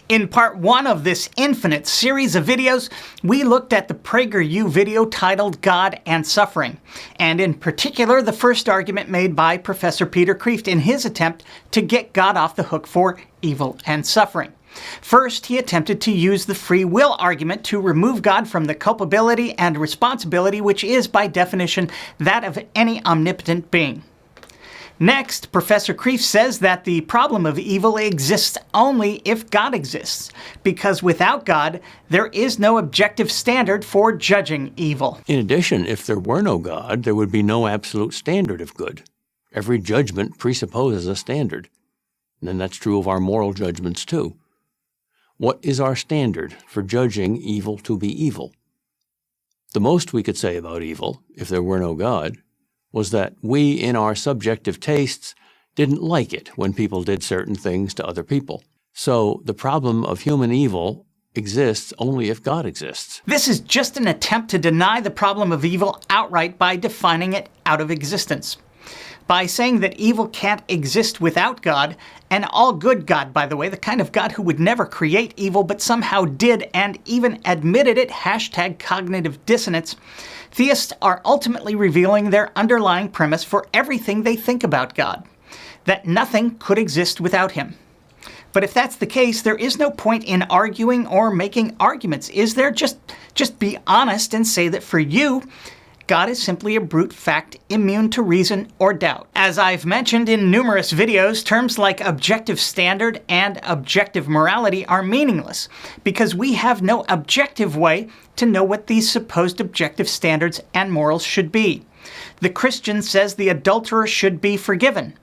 In part 1 of this infinite series of videos, we looked at the PragerFU video titled God and Suffering, and in particular the first argument made by Professor Peter Kreeft in his attempt to get God off the hook for evil and suffering. First, he attempted to use the free will argument to remove God from the culpability and responsibility which is, by definition, that of any omnipotent being. Next, Professor Kreeft says that the problem of evil exists only if God exists, because without God, there is no objective standard for judging evil. In addition, if there were no God, there would be no absolute standard of good. Every judgment presupposes a standard, and that's true of our moral judgments too. What is our standard for judging evil to be evil? The most we could say about evil, if there were no God, was that we, in our subjective tastes, didn't like it when people did certain things to other people. So the problem of human evil exists only if God exists. This is just an attempt to deny the problem of evil outright by defining it out of existence. By saying that evil can't exist without God, an all-good God, by the way, the kind of God who would never create evil but somehow did and even admitted it, #cognitive dissonance, theists are ultimately revealing their underlying premise for everything they think about God, that nothing could exist without him. But if that's the case, there is no point in arguing or making arguments, is there? Just be honest and say that for you, God is simply a brute fact immune to reason or doubt. As I've mentioned in numerous videos, terms like objective standard and objective morality are meaningless because we have no objective way to know what these supposed objective standards and morals should be. The Christian says the adulterer should be forgiven.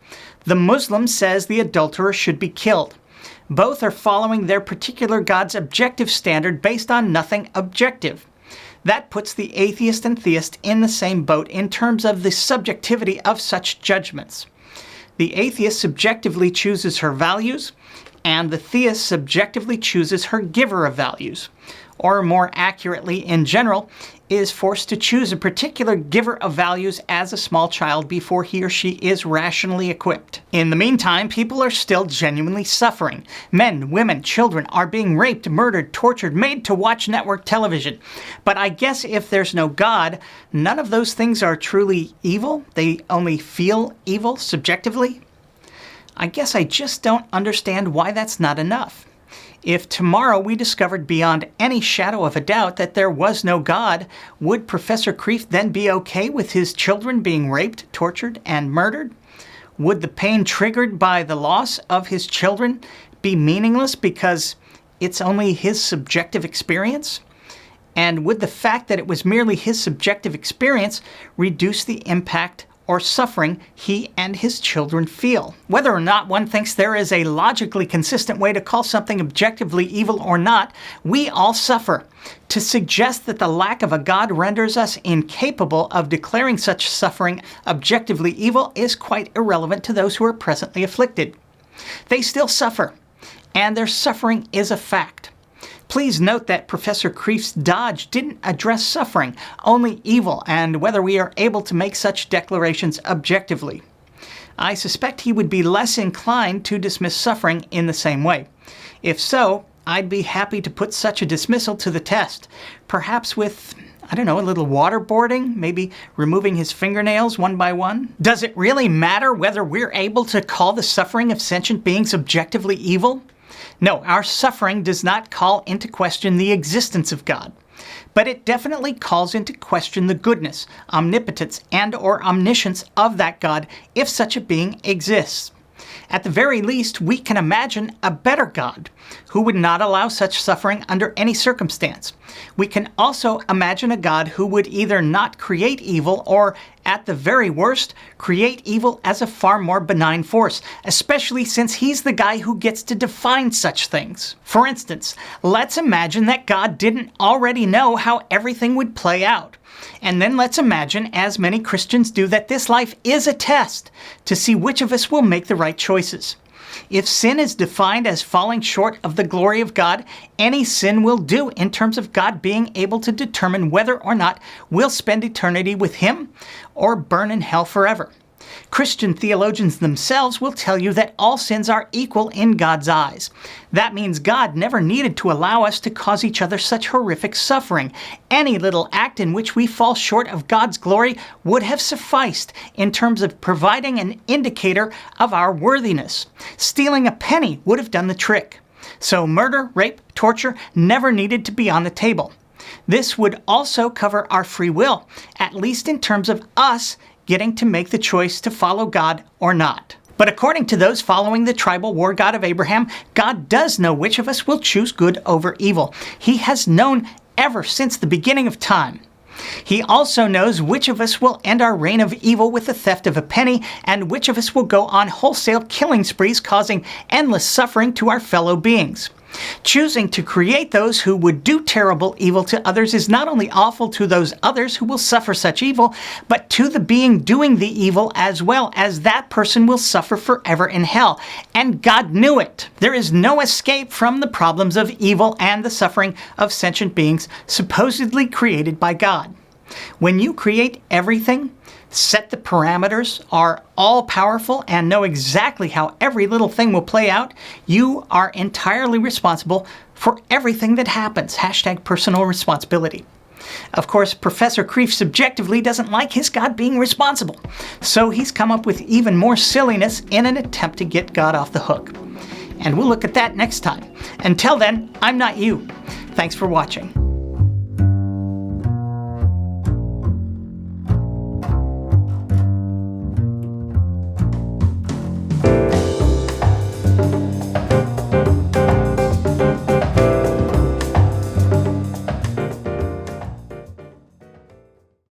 The Muslim says the adulterer should be killed. Both are following their particular God's objective standard based on nothing objective. That puts the atheist and theist in the same boat in terms of the subjectivity of such judgments. The atheist subjectively chooses her values, and the theist subjectively chooses her giver of values. Or more accurately, in general, is forced to choose a particular giver of values as a small child before he or she is rationally equipped. In the meantime, people are still genuinely suffering. Men, women, children are being raped, murdered, tortured, made to watch network television. But I guess if there's no God, none of those things are truly evil? They only feel evil subjectively? I guess I just don't understand why that's not enough. If tomorrow we discovered beyond any shadow of a doubt that there was no God, would Professor Kreeft then be okay with his children being raped, tortured, and murdered? Would the pain triggered by the loss of his children be meaningless because it's only his subjective experience? And would the fact that it was merely his subjective experience reduce the impact or suffering he and his children feel? Whether or not one thinks there is a logically consistent way to call something objectively evil or not, we all suffer. To suggest that the lack of a God renders us incapable of declaring such suffering objectively evil is quite irrelevant to those who are presently afflicted. They still suffer, and their suffering is a fact. Please note that Professor Kreeft's dodge didn't address suffering, only evil, and whether we are able to make such declarations objectively. I suspect he would be less inclined to dismiss suffering in the same way. If so, I'd be happy to put such a dismissal to the test, perhaps with, a little waterboarding, maybe removing his fingernails one by one. Does it really matter whether we're able to call the suffering of sentient beings objectively evil? No, our suffering does not call into question the existence of God, but it definitely calls into question the goodness, omnipotence, and/or omniscience of that God if such a being exists. At the very least, we can imagine a better God who would not allow such suffering under any circumstance. We can also imagine a God who would either not create evil or, at the very worst, create evil as a far more benign force, especially since he's the guy who gets to define such things. For instance, let's imagine that God didn't already know how everything would play out. And then let's imagine, as many Christians do, that this life is a test to see which of us will make the right choices. If sin is defined as falling short of the glory of God, any sin will do in terms of God being able to determine whether or not we'll spend eternity with him or burn in hell forever. Christian theologians themselves will tell you that all sins are equal in God's eyes. That means God never needed to allow us to cause each other such horrific suffering. Any little act in which we fall short of God's glory would have sufficed in terms of providing an indicator of our worthiness. Stealing a penny would have done the trick. So murder, rape, torture never needed to be on the table. This would also cover our free will, at least in terms of us getting to make the choice to follow God or not. But according to those following the tribal war God of Abraham, God does know which of us will choose good over evil. He has known ever since the beginning of time. He also knows which of us will end our reign of evil with the theft of a penny, and which of us will go on wholesale killing sprees, causing endless suffering to our fellow beings. Choosing to create those who would do terrible evil to others is not only awful to those others who will suffer such evil, but to the being doing the evil as well, as that person will suffer forever in hell. And God knew it. There is no escape from the problems of evil and the suffering of sentient beings supposedly created by God. When you create everything, set the parameters, are all-powerful, and know exactly how every little thing will play out, you are entirely responsible for everything that happens. #personal responsibility. Of course, Professor Kreeft subjectively doesn't like his God being responsible, so he's come up with even more silliness in an attempt to get God off the hook. And we'll look at that next time. Until then, I'm not you. Thanks for watching.